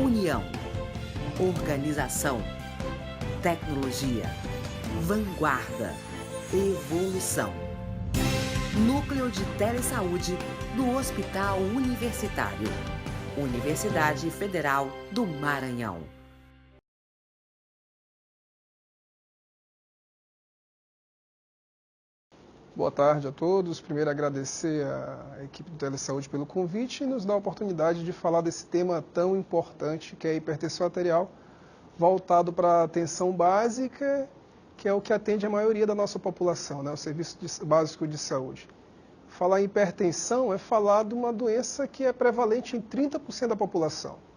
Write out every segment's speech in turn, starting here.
União, organização, tecnologia, vanguarda, evolução. Núcleo de Telesaúde do Hospital Universitário. Universidade Federal do Maranhão. Boa tarde a todos. Primeiro, agradecer à equipe do Telesaúde pelo convite e nos dar a oportunidade de falar desse tema tão importante que é a hipertensão arterial, voltado para a atenção básica, que é o que atende a maioria da nossa população, né? O Serviço Básico de Saúde. Falar em hipertensão é falar de uma doença que é prevalente em 30% da população.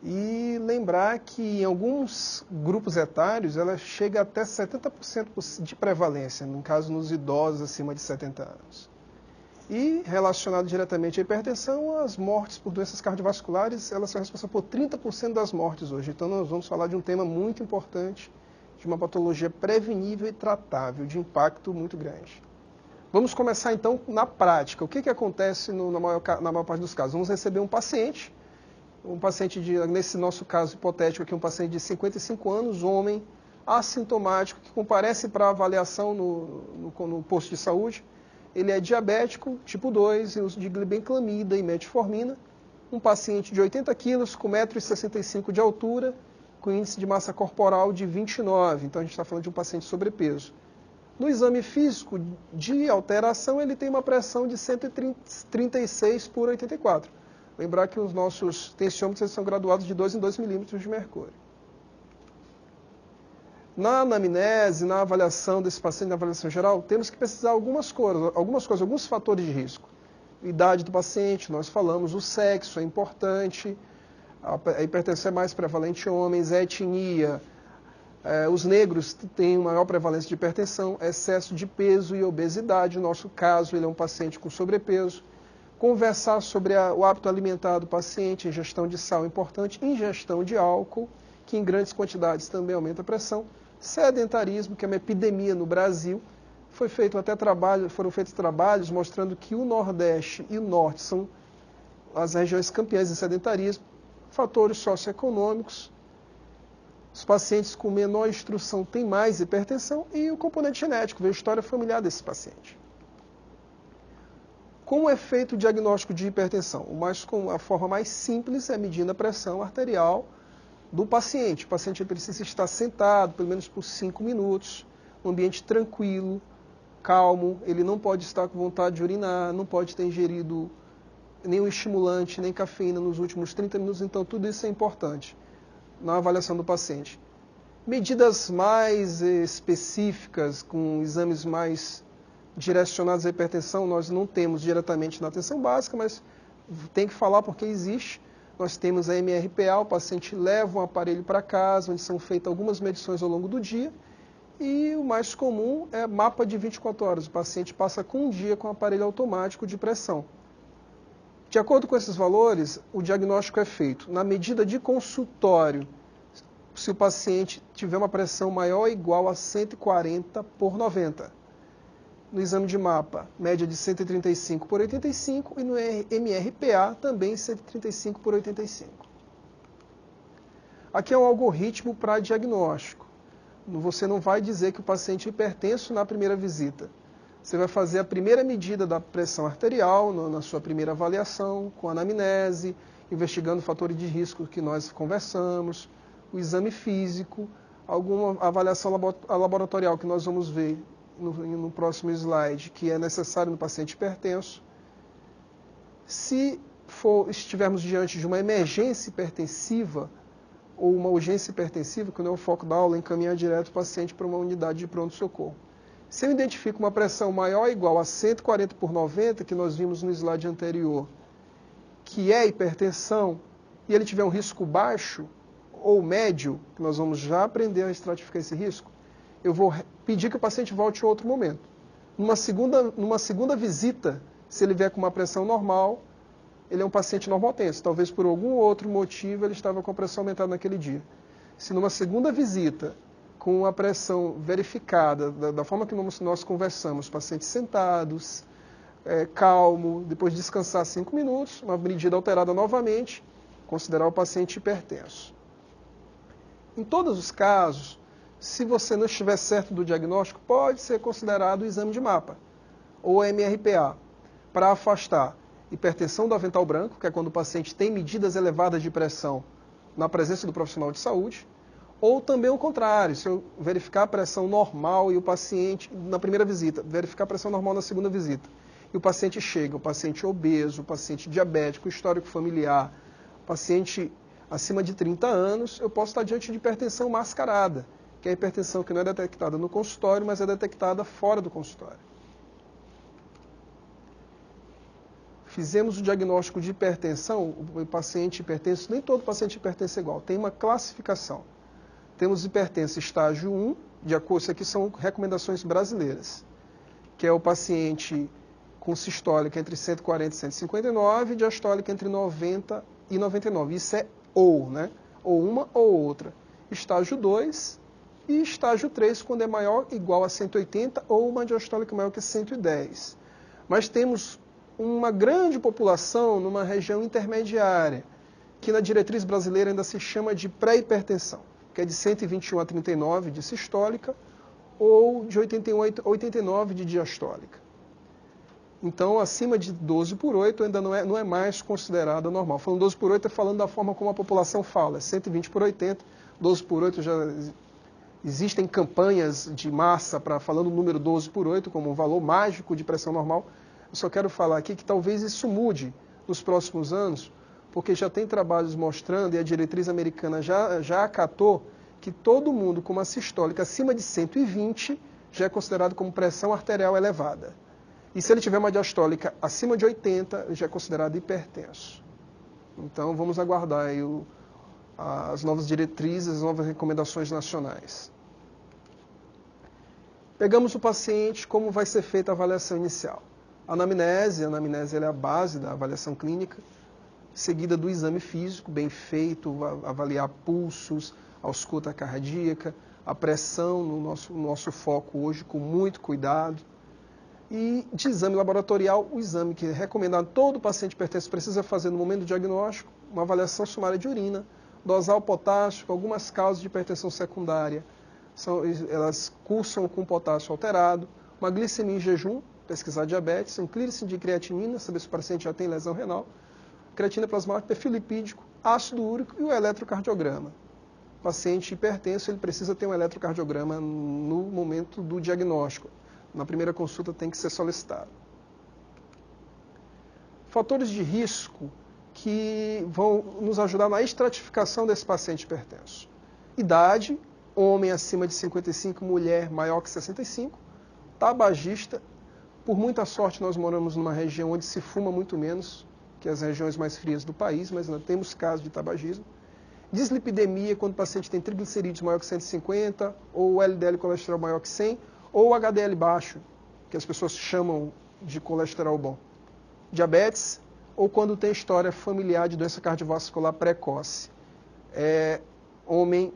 E lembrar que em alguns grupos etários ela chega até 70% de prevalência, no caso nos idosos acima de 70 anos. E relacionado diretamente à hipertensão, as mortes por doenças cardiovasculares, elas são responsáveis por 30% das mortes hoje. Então nós vamos falar de um tema muito importante, de uma patologia prevenível e tratável, de impacto muito grande. Vamos começar então na prática. O que acontece na maior parte dos casos? Vamos receber um paciente, nesse nosso caso hipotético aqui, um paciente de 55 anos, homem, assintomático, que comparece para avaliação no posto de saúde. Ele é diabético, tipo 2, em uso de glibenclamida e metformina. Um paciente de 80 quilos, com 1,65 m de altura, com índice de massa corporal de 29. Então a gente está falando de um paciente sobrepeso. No exame físico de alteração, ele tem uma pressão de 136 por 84. Lembrar que os nossos tensiômetros são graduados de 2 em 2 milímetros de mercúrio. Na anamnese, na avaliação desse paciente, na avaliação geral, temos que pesquisar alguns fatores de risco. Idade do paciente, nós falamos, o sexo é importante, a hipertensão é mais prevalente em homens, a etnia, os negros têm maior prevalência de hipertensão, excesso de peso e obesidade. No nosso caso, ele é um paciente com sobrepeso. Conversar sobre o hábito alimentar do paciente, ingestão de sal é importante, ingestão de álcool, que em grandes quantidades também aumenta a pressão, sedentarismo, que é uma epidemia no Brasil. Foram feitos trabalhos mostrando que o Nordeste e o Norte são as regiões campeãs em sedentarismo, fatores socioeconômicos, os pacientes com menor instrução têm mais hipertensão e o componente genético, ver a história familiar desse paciente. Como é feito o diagnóstico de hipertensão? A forma mais simples é medindo a pressão arterial do paciente. O paciente precisa estar sentado, pelo menos por 5 minutos, um ambiente tranquilo, calmo, ele não pode estar com vontade de urinar, não pode ter ingerido nenhum estimulante, nem cafeína nos últimos 30 minutos, então tudo isso é importante na avaliação do paciente. Medidas mais específicas, com exames mais direcionados à hipertensão, nós não temos diretamente na atenção básica, mas tem que falar porque existe. Nós temos a MRPA, o paciente leva um aparelho para casa, onde são feitas algumas medições ao longo do dia, e o mais comum é mapa de 24 horas. O paciente passa com um dia com o aparelho automático de pressão. De acordo com esses valores, o diagnóstico é feito na medida de consultório, se o paciente tiver uma pressão maior ou igual a 140 por 90. No exame de mapa, média de 135 por 85 e no MRPA também 135 por 85. Aqui é um algoritmo para diagnóstico. Você não vai dizer que o paciente é hipertenso na primeira visita. Você vai fazer a primeira medida da pressão arterial na sua primeira avaliação, com anamnese, investigando fatores de risco que nós conversamos, o exame físico, alguma avaliação laboratorial que nós vamos ver no próximo slide, que é necessário no paciente hipertenso. Se estivermos diante de uma emergência hipertensiva ou uma urgência hipertensiva, que não é o foco da aula, encaminhar direto o paciente para uma unidade de pronto-socorro. Se eu identifico uma pressão maior ou igual a 140 por 90, que nós vimos no slide anterior, que é hipertensão, e ele tiver um risco baixo ou médio, que nós vamos já aprender a estratificar esse risco, eu vou pedir que o paciente volte em outro momento. Numa segunda visita, se ele vier com uma pressão normal, ele é um paciente normotenso. Talvez por algum outro motivo ele estava com a pressão aumentada naquele dia. Se numa segunda visita, com a pressão verificada, da forma que nós conversamos, pacientes sentados, calmo, depois de descansar 5 minutos, uma medida alterada novamente, considerar o paciente hipertenso. Em todos os casos, se você não estiver certo do diagnóstico, pode ser considerado o exame de mapa, ou MRPA, para afastar hipertensão do avental branco, que é quando o paciente tem medidas elevadas de pressão na presença do profissional de saúde, ou também o contrário, se eu verificar a pressão normal e o paciente, na primeira visita, verificar a pressão normal na segunda visita, e o paciente chega, o paciente obeso, o paciente diabético, histórico familiar, paciente acima de 30 anos, eu posso estar diante de hipertensão mascarada, que é a hipertensão que não é detectada no consultório, mas é detectada fora do consultório. Fizemos o diagnóstico de hipertensão, o paciente hipertenso, nem todo paciente hipertenso é igual, tem uma classificação. Temos hipertenso estágio 1, de acordo, isso aqui são recomendações brasileiras, que é o paciente com sistólica entre 140 e 159 e diastólica entre 90 e 99. Isso é ou, né? Ou uma ou outra. Estágio 2 e estágio 3, quando é maior ou igual a 180 ou uma diastólica maior que 110. Mas temos uma grande população numa região intermediária, que na diretriz brasileira ainda se chama de pré-hipertensão, que é de 121 a 39 de sistólica ou de 88 a 89 de diastólica. Então, acima de 12/8 ainda não é mais considerada normal. Falando 12/8 é falando da forma como a população fala, 120/80, 12/8 já existem campanhas de massa para falando o número 12/8 como um valor mágico de pressão normal. Eu só quero falar aqui que talvez isso mude nos próximos anos, porque já tem trabalhos mostrando, e a diretriz americana já acatou, que todo mundo com uma sistólica acima de 120 já é considerado como pressão arterial elevada. E se ele tiver uma diastólica acima de 80, ele já é considerado hipertenso. Então vamos aguardar aí as novas diretrizes, as novas recomendações nacionais. Pegamos o paciente, como vai ser feita a avaliação inicial. A anamnese ela é a base da avaliação clínica, seguida do exame físico, bem feito, avaliar pulsos, ausculta cardíaca, a pressão no nosso foco hoje, com muito cuidado. E de exame laboratorial, o exame que é recomendado todo paciente hipertenso precisa fazer no momento do diagnóstico, uma avaliação sumária de urina, dosar o potássio, algumas causas de hipertensão secundária, elas cursam com potássio alterado, uma glicemia em jejum, pesquisar diabetes, um clearance de creatinina, saber se o paciente já tem lesão renal, creatina plasmática, perfil lipídico, ácido úrico e o eletrocardiograma. O paciente hipertenso ele precisa ter um eletrocardiograma no momento do diagnóstico. Na primeira consulta tem que ser solicitado. Fatores de risco que vão nos ajudar na estratificação desse paciente hipertenso. Idade, homem acima de 55, mulher maior que 65, tabagista. Por muita sorte nós moramos numa região onde se fuma muito menos que as regiões mais frias do país, mas ainda temos casos de tabagismo. Dislipidemia, quando o paciente tem triglicerídeos maior que 150, ou LDL colesterol maior que 100, ou HDL baixo, que as pessoas chamam de colesterol bom. Diabetes, ou quando tem história familiar de doença cardiovascular precoce. Homem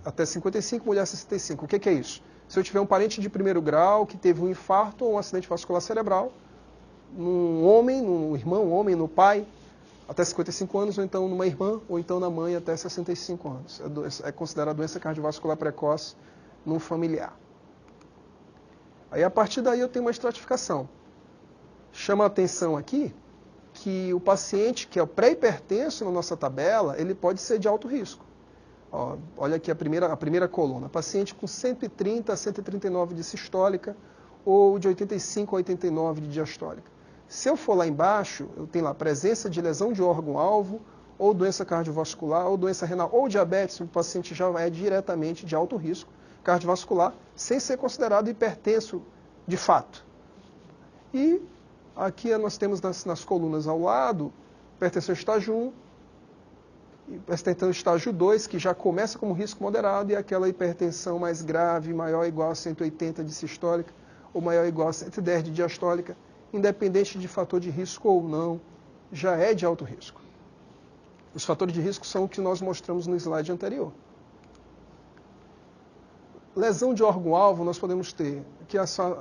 até 55, mulher 65. O que é isso? Se eu tiver um parente de primeiro grau que teve um infarto ou um acidente vascular cerebral, num homem, no irmão, homem, no pai, até 55 anos, ou então numa irmã, ou então na mãe até 65 anos. É considerada doença cardiovascular precoce num familiar. Aí, a partir daí, eu tenho uma estratificação. Chama a atenção aqui que o paciente que é o pré-hipertenso na nossa tabela, ele pode ser de alto risco. Ó, olha aqui a primeira coluna. Paciente com 130 a 139 de sistólica ou de 85 a 89 de diastólica. Se eu for lá embaixo, eu tenho lá presença de lesão de órgão-alvo, ou doença cardiovascular, ou doença renal, ou diabetes, o paciente já é diretamente de alto risco cardiovascular, sem ser considerado hipertenso de fato. E aqui nós temos nas colunas ao lado, hipertensão estágio 1, hipertensão estágio 2, que já começa como risco moderado, e aquela hipertensão mais grave, maior ou igual a 180 de sistólica, ou maior ou igual a 110 de diastólica, independente de fator de risco ou não, já é de alto risco. Os fatores de risco são o que nós mostramos no slide anterior. Lesão de órgão-alvo, nós podemos ter aqui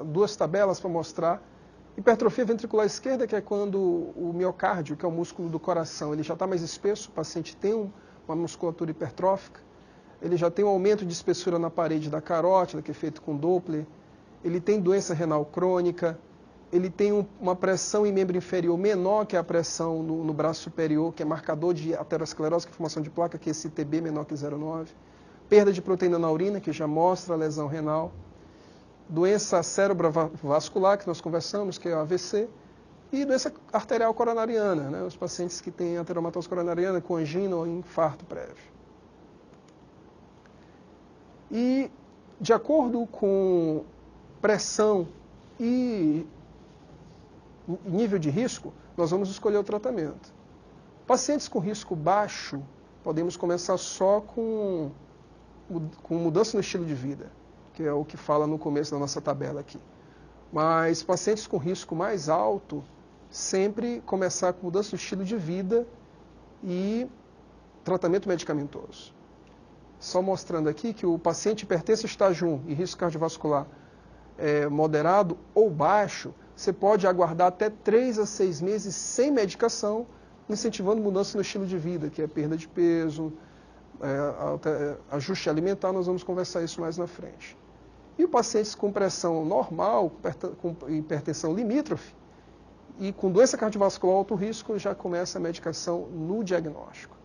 duas tabelas para mostrar Hipertrofia ventricular esquerda, que é quando o miocárdio, que é o músculo do coração, ele já está mais espesso, o paciente tem uma musculatura hipertrófica, ele já tem um aumento de espessura na parede da carótida, que é feito com Doppler, ele tem doença renal crônica, ele tem uma pressão em membro inferior menor que a pressão no braço superior, que é marcador de aterosclerose, que é formação de placa, que é esse TB menor que 0,9, perda de proteína na urina, que já mostra a lesão renal, doença cerebrovascular, que nós conversamos, que é o AVC, e doença arterial coronariana, né? Os pacientes que têm ateromatose coronariana com angina ou infarto prévio. E, de acordo com pressão e nível de risco, nós vamos escolher o tratamento. Pacientes com risco baixo, podemos começar só com mudança no estilo de vida, que é o que fala no começo da nossa tabela aqui. Mas pacientes com risco mais alto, sempre começar com mudança no estilo de vida e tratamento medicamentoso. Só mostrando aqui que o paciente hipertenso estágio 1 e risco cardiovascular moderado ou baixo, você pode aguardar até 3 a 6 meses sem medicação, incentivando mudança no estilo de vida, que é perda de peso, ajuste alimentar, nós vamos conversar isso mais na frente. E pacientes com pressão normal, com hipertensão limítrofe, e com doença cardiovascular alto risco, já começa a medicação no diagnóstico.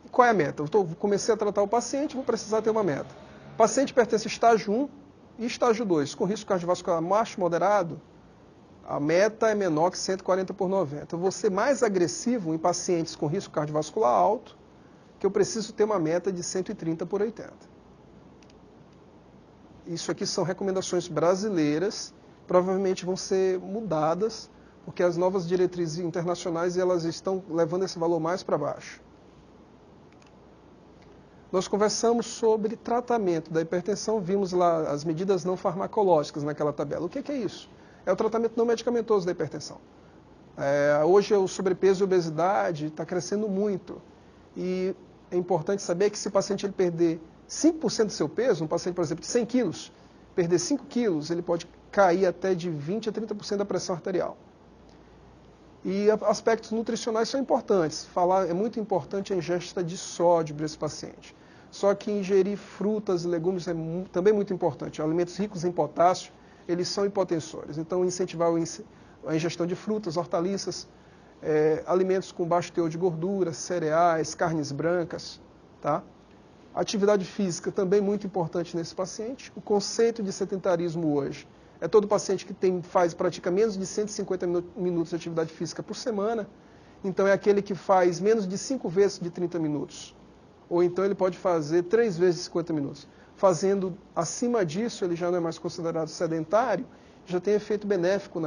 E qual é a meta? Comecei a tratar o paciente, vou precisar ter uma meta. Paciente hipertenso estágio 1 e estágio 2, com risco cardiovascular baixo moderado, a meta é menor que 140/90. Eu vou ser mais agressivo em pacientes com risco cardiovascular alto, que eu preciso ter uma meta de 130/80. Isso aqui são recomendações brasileiras, provavelmente vão ser mudadas, porque as novas diretrizes internacionais elas estão levando esse valor mais para baixo. Nós conversamos sobre tratamento da hipertensão, vimos lá as medidas não farmacológicas naquela tabela. O que é isso? É o tratamento não medicamentoso da hipertensão. Hoje o sobrepeso e a obesidade está crescendo muito. E é importante saber que se o paciente ele perder 5% do seu peso, um paciente, por exemplo, de 100 quilos, perder 5 quilos, ele pode cair até de 20% a 30% da pressão arterial. E aspectos nutricionais são importantes. É muito importante a ingesta de sódio para esse paciente. Só que ingerir frutas e legumes é também muito importante. Alimentos ricos em potássio, eles são hipotensores. Então, incentivar a ingestão de frutas, hortaliças, alimentos com baixo teor de gordura, cereais, carnes brancas. Tá? Atividade física também muito importante nesse paciente. O conceito de sedentarismo hoje é todo paciente que pratica menos de 150 minutos de atividade física por semana. Então, é aquele que faz menos de 5 vezes de 30 minutos. Ou então ele pode fazer 3 vezes de 50 minutos. Fazendo acima disso, ele já não é mais considerado sedentário, já tem efeito benéfico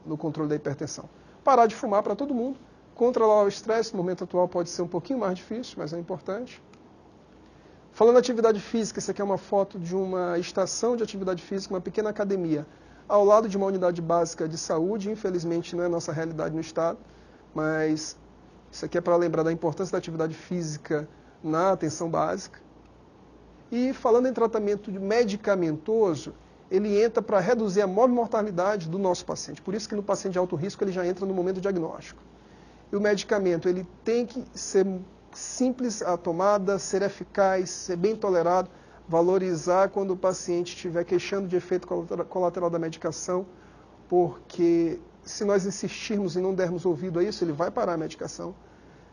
no controle da hipertensão. Parar de fumar para todo mundo. Controlar o estresse, no momento atual pode ser um pouquinho mais difícil, mas é importante. Falando em atividade física, essa aqui é uma foto de uma estação de atividade física, uma pequena academia, ao lado de uma unidade básica de saúde. Infelizmente não é nossa realidade no estado, mas isso aqui é para lembrar da importância da atividade física na atenção básica. E falando em tratamento medicamentoso, ele entra para reduzir a mortalidade do nosso paciente. Por isso que no paciente de alto risco ele já entra no momento diagnóstico. E o medicamento ele tem que ser simples a tomada, ser eficaz, ser bem tolerado, valorizar quando o paciente estiver queixando de efeito colateral da medicação, porque se nós insistirmos e não dermos ouvido a isso, ele vai parar a medicação.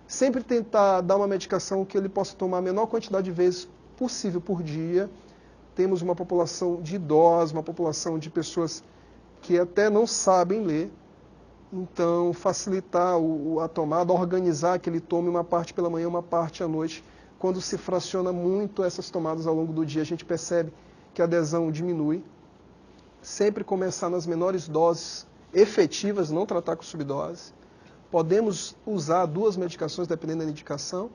Sempre tentar dar uma medicação que ele possa tomar a menor quantidade de vezes possível por dia. Temos uma população de idosos, uma população de pessoas que até não sabem ler. Então, facilitar a tomada, organizar que ele tome uma parte pela manhã, uma parte à noite. Quando se fraciona muito essas tomadas ao longo do dia, a gente percebe que a adesão diminui. Sempre começar nas menores doses efetivas, não tratar com subdose. Podemos usar 2 medicações, dependendo da indicação.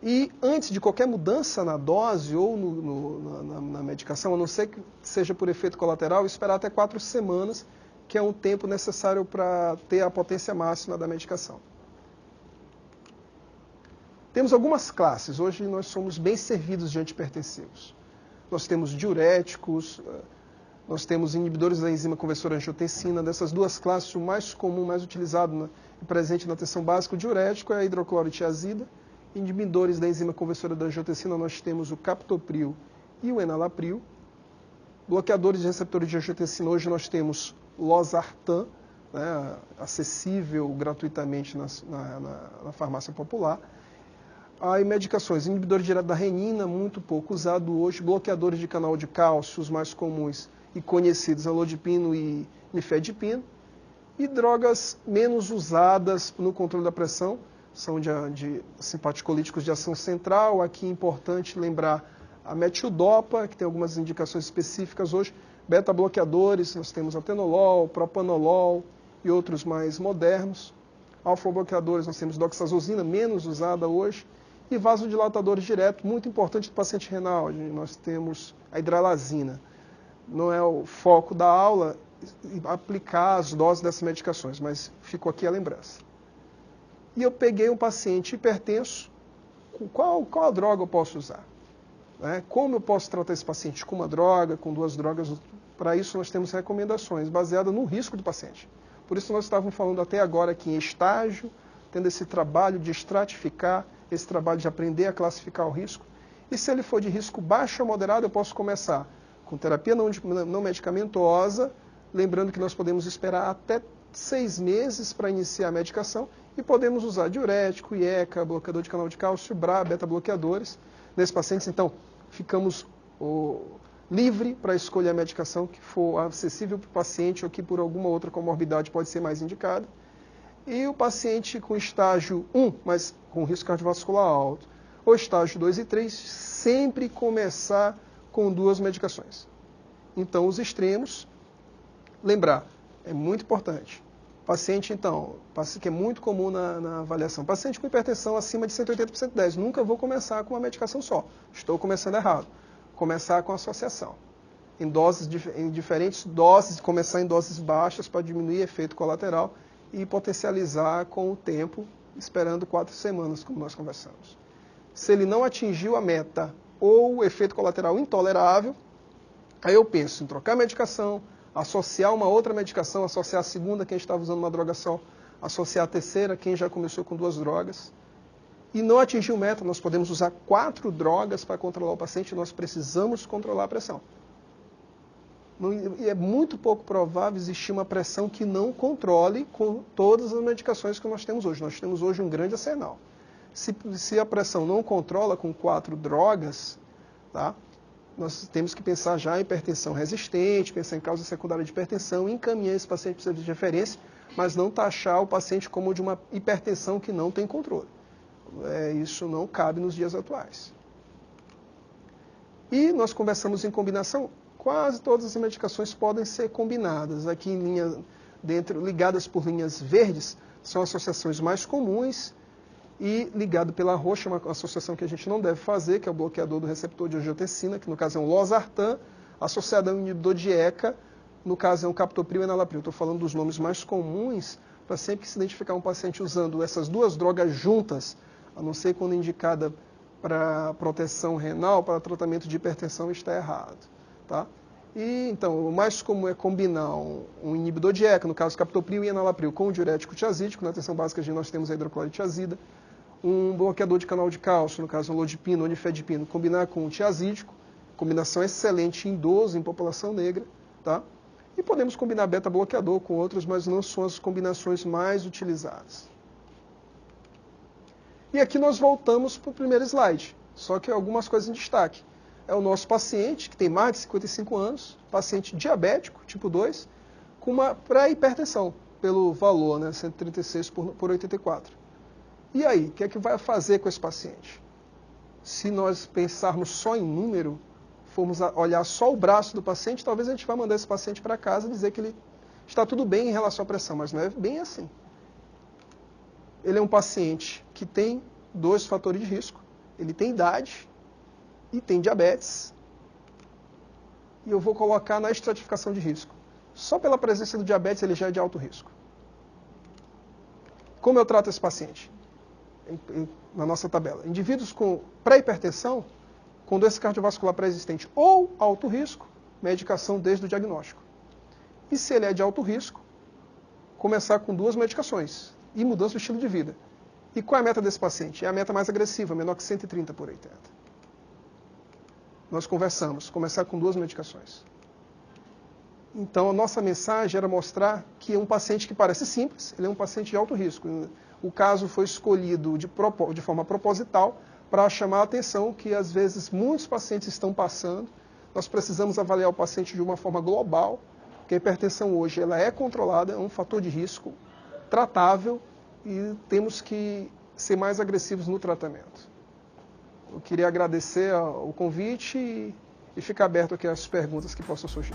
E antes de qualquer mudança na dose ou na medicação, a não ser que seja por efeito colateral, esperar até 4 semanas, que é um tempo necessário para ter a potência máxima da medicação. Temos algumas classes. Hoje nós somos bem servidos de antihipertensivos. Nós temos diuréticos, Nós temos inibidores da enzima conversora angiotensina. Dessas duas classes, o mais comum, mais utilizado e presente na atenção básica, o diurético, é a hidroclorotiazida. Inibidores da enzima conversora da angiotensina, nós temos o captopril e o enalapril. Bloqueadores de receptores de angiotensina, hoje nós temos losartan, né, acessível gratuitamente na farmácia popular. Aí medicações, inibidores direto da renina, muito pouco usado hoje. Bloqueadores de canal de cálcio, os mais comuns e conhecidos, alodipino e nifedipino. E drogas menos usadas no controle da pressão, são de simpaticolíticos de ação central. Aqui é importante lembrar a metildopa, que tem algumas indicações específicas hoje. Beta-bloqueadores, nós temos atenolol, propanolol e outros mais modernos. Alfa-bloqueadores, nós temos doxazosina, menos usada hoje. E vasodilatadores direto, muito importante do paciente renal. Nós temos a hidralazina. Não é o foco da aula aplicar as doses dessas medicações, mas ficou aqui a lembrança. E eu peguei um paciente hipertenso, qual a droga eu posso usar? Como eu posso tratar esse paciente? Com uma droga, com duas drogas? Para isso nós temos recomendações baseadas no risco do paciente. Por isso nós estávamos falando até agora aqui em estágio, tendo esse trabalho de estratificar, esse trabalho de aprender a classificar o risco. E se ele for de risco baixo ou moderado, eu posso começar com terapia não medicamentosa, lembrando que nós podemos esperar até 6 meses para iniciar a medicação, e podemos usar diurético, IECA, bloqueador de canal de cálcio, BRA, beta-bloqueadores. Nesses pacientes, então, ficamos livre para escolher a medicação que for acessível para o paciente ou que por alguma outra comorbidade pode ser mais indicada. E o paciente com estágio 1, mas com risco cardiovascular alto, ou estágio 2 e 3, sempre começar com 2 medicações. Então, os extremos, lembrar, é muito importante. Paciente, então, que é muito comum na avaliação, paciente com hipertensão acima de 180/110, nunca vou começar com uma medicação só, estou começando errado. Começar com associação, em diferentes doses, começar em doses baixas para diminuir efeito colateral e potencializar com o tempo, esperando 4 semanas, como nós conversamos. Se ele não atingiu a meta ou o efeito colateral intolerável, aí eu penso em trocar a medicação, associar uma outra medicação, associar a segunda, quem estava usando uma droga só, associar a terceira, quem já começou com 2 drogas. E não atingiu meta, nós podemos usar 4 drogas para controlar o paciente, nós precisamos controlar a pressão. E é muito pouco provável existir uma pressão que não controle com todas as medicações que nós temos hoje. Nós temos hoje um grande arsenal. Se a pressão não controla com 4 drogas, tá? Nós temos que pensar já em hipertensão resistente, pensar em causa secundária de hipertensão, encaminhar esse paciente para serviço de referência, mas não taxar o paciente como de uma hipertensão que não tem controle. Isso não cabe nos dias atuais. E nós conversamos em combinação, quase todas as medicações podem ser combinadas. Aqui em linha, ligadas por linhas verdes, são associações mais comuns, e ligado pela roxa, uma associação que a gente não deve fazer, que é o bloqueador do receptor de angiotensina, que no caso é um losartan, associado a um inibidor de ECA, no caso é um captopril e enalapril. Estou falando dos nomes mais comuns, para sempre que se identificar um paciente usando essas 2 drogas juntas, a não ser quando indicada para proteção renal, para tratamento de hipertensão, está errado. Tá? E, então, o mais comum é combinar um inibidor de ECA, no caso captopril e enalapril, com o diurético tiazídico. Na atenção básica nós temos a hidroclorotiazida. Um bloqueador de canal de cálcio, no caso alodipino ou nifedipino, combinar com o tiazídico. Combinação excelente em idoso, em população negra. Tá? E podemos combinar beta-bloqueador com outros, mas não são as combinações mais utilizadas. E aqui nós voltamos para o primeiro slide, só que algumas coisas em destaque. É o nosso paciente, que tem mais de 55 anos, paciente diabético, tipo 2, com uma pré-hipertensão, pelo valor, né, 136 por 84. E aí, o que é que vai fazer com esse paciente? Se nós pensarmos só em número, formos olhar só o braço do paciente, talvez a gente vá mandar esse paciente para casa e dizer que ele está tudo bem em relação à pressão, mas não é bem assim. Ele é um paciente que tem 2 fatores de risco. Ele tem idade e tem diabetes. E eu vou colocar na estratificação de risco. Só pela presença do diabetes ele já é de alto risco. Como eu trato esse paciente? Na nossa tabela. Indivíduos com pré-hipertensão, com doença cardiovascular pré-existente ou alto risco, medicação desde o diagnóstico. E se ele é de alto risco, começar com 2 medicações e mudança do estilo de vida. E qual é a meta desse paciente? É a meta mais agressiva, menor que 130 por 80. Nós conversamos, começar com 2 medicações. Então, a nossa mensagem era mostrar que é um paciente que parece simples, ele é um paciente de alto risco. O caso foi escolhido de forma proposital para chamar a atenção que, às vezes, muitos pacientes estão passando. Nós precisamos avaliar o paciente de uma forma global, porque a hipertensão hoje ela é controlada, é um fator de risco tratável e temos que ser mais agressivos no tratamento. Eu queria agradecer o convite e ficar aberto aqui às perguntas que possam surgir.